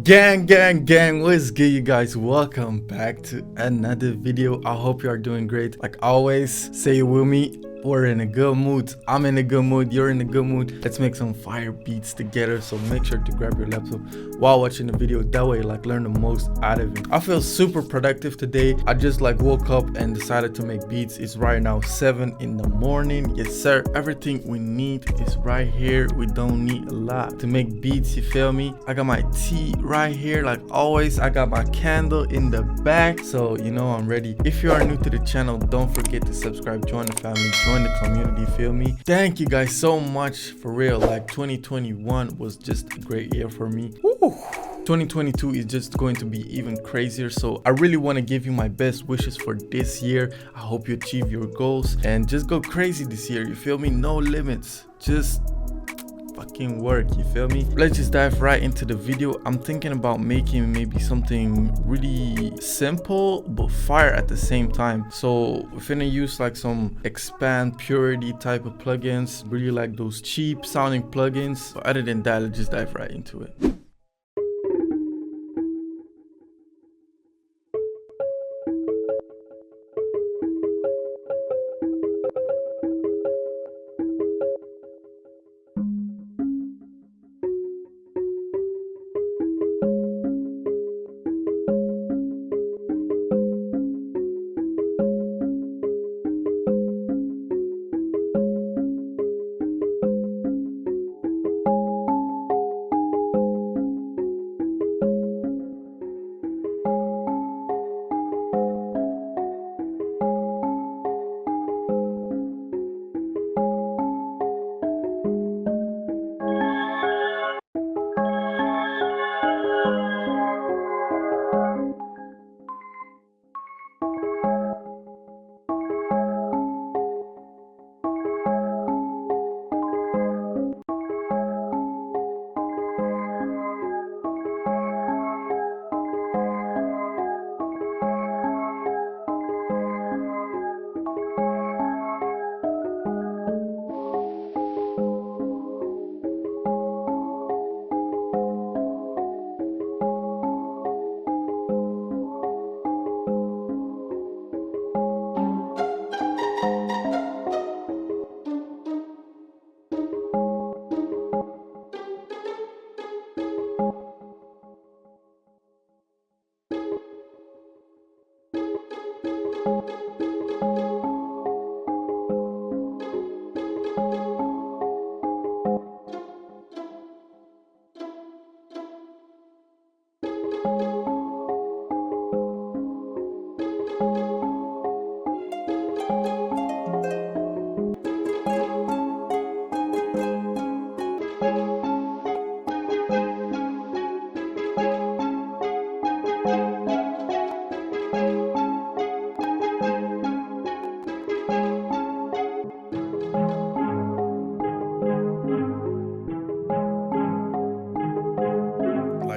Gang, what's good, you guys? Welcome back to another video. I hope you are doing great. Like always, say it with me, we're in a good mood. I'm in a good mood, you're in a good mood. Let's make some fire beats together. So make sure to grab your laptop while watching the video, that way learn the most out of it. I feel super productive today. I just woke up and decided to make beats. It's right now 7 in the morning. Yes sir, everything we need is right here. We don't need a lot to make beats, you feel me? I got my tea right here like always. I got my candle in the back, so you know I'm ready. If you are new to the channel, don't forget to subscribe, join the family, join the community, feel me? Thank you guys so much, for real. 2021 was just a great year for me. Woo. 2022 is just going to be even crazier, so I really want to give you my best wishes for this year. I hope you achieve your goals and just go crazy this year, you feel me? No limits, just fucking work, you feel me? Let's just dive right into the video. I'm thinking about making maybe something really simple but fire at the same time. So we're gonna use some XPAND purity type of plugins, really like those cheap sounding plugins. But other than that, let's just dive right into it.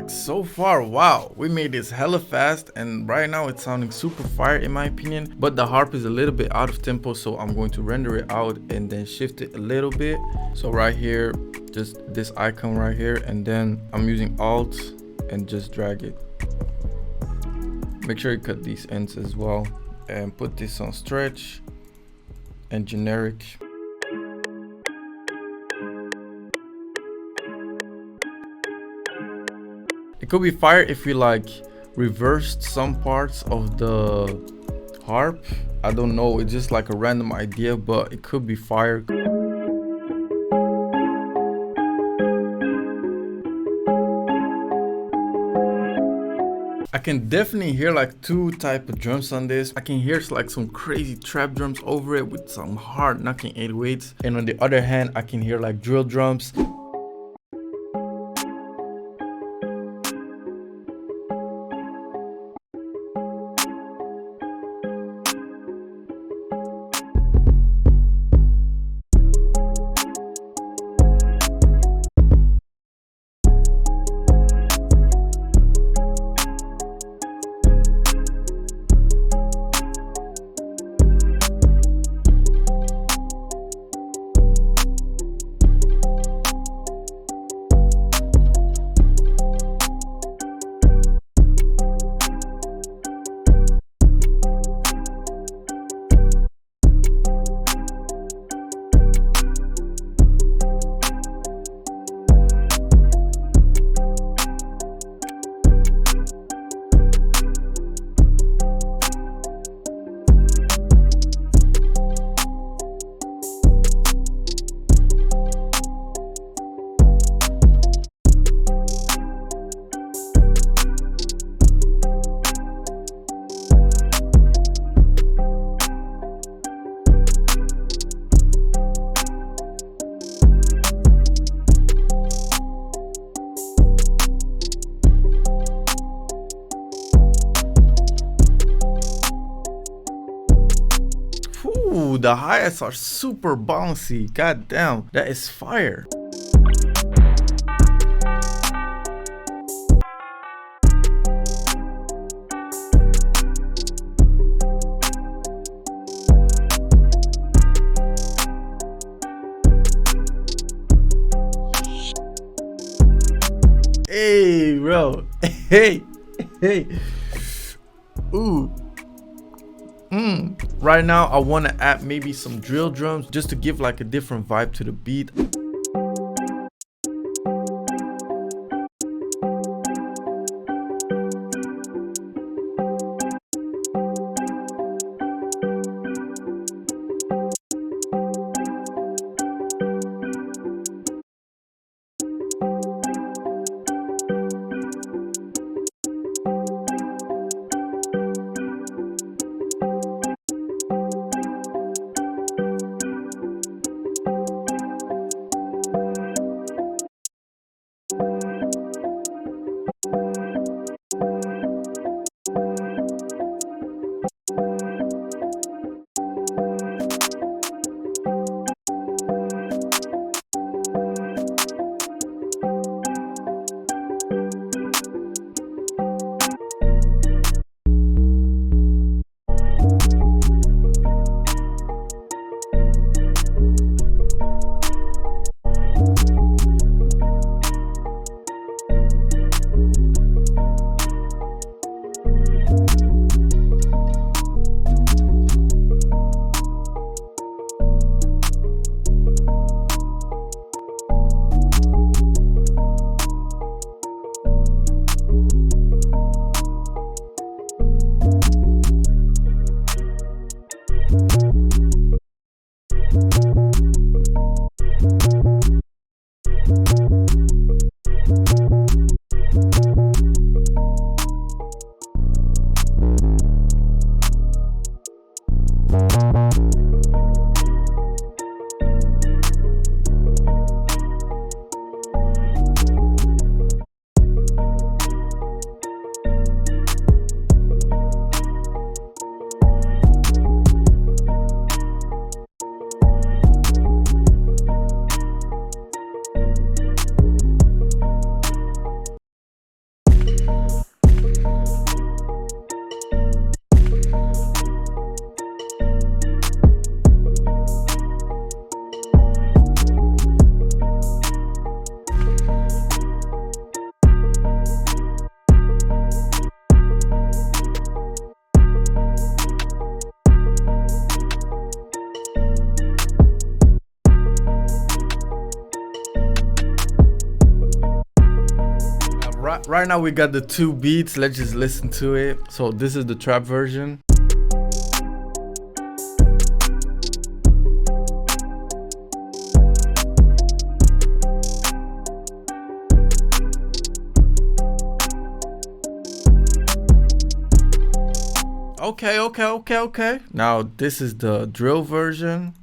So far, wow, we made this hella fast, and right now it's sounding super fire in my opinion. But the harp is a little bit out of tempo, so I'm going to render it out and then shift it a little bit. So right here, just this icon right here, and then I'm using Alt and just drag it. Make sure you cut these ends as well and put this on stretch and generic. It could be fire if we reversed some parts of the harp. I don't know, it's just a random idea, but it could be fire. I can definitely hear two type of drums on this. I can hear some crazy trap drums over it with some hard knocking 808s, and on the other hand I can hear drill drums. Ooh, the hi-hats are super bouncy. God damn, that is fire. Hey, bro. Hey, hey. Ooh. Right now, I want to add maybe some drill drums just to give like a different vibe to the beat. Right now we got the two beats. Let's just listen to it. So this is the trap version. Okay. Now this is the drill version.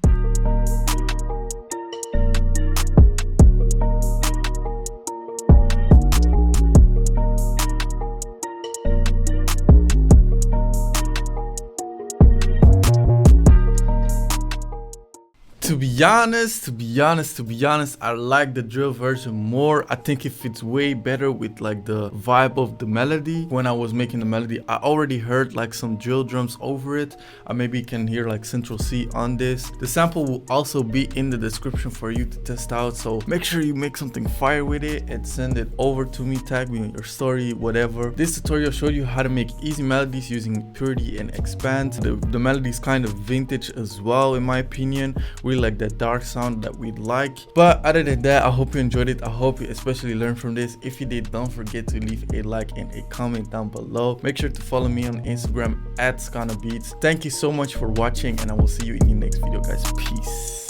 To be honest, I like the drill version more. I think it fits way better with like the vibe of the melody. When I was making the melody, I already heard like some drill drums over it. I maybe can hear like Central C on this. The sample will also be in the description for you to test out. So make sure you make something fire with it and send it over to me. Tag me on your story, whatever. This tutorial showed you how to make easy melodies using Purity and Expand. The melody is kind of vintage as well, in my opinion. Really like that dark sound that we'd like. But other than that, I hope you enjoyed it. I hope you especially learned from this. If you did, don't forget to leave a like and a comment down below. Make sure to follow me on Instagram @SkanaBeats. Thank you so much for watching, and I will see you in the next video, guys. Peace.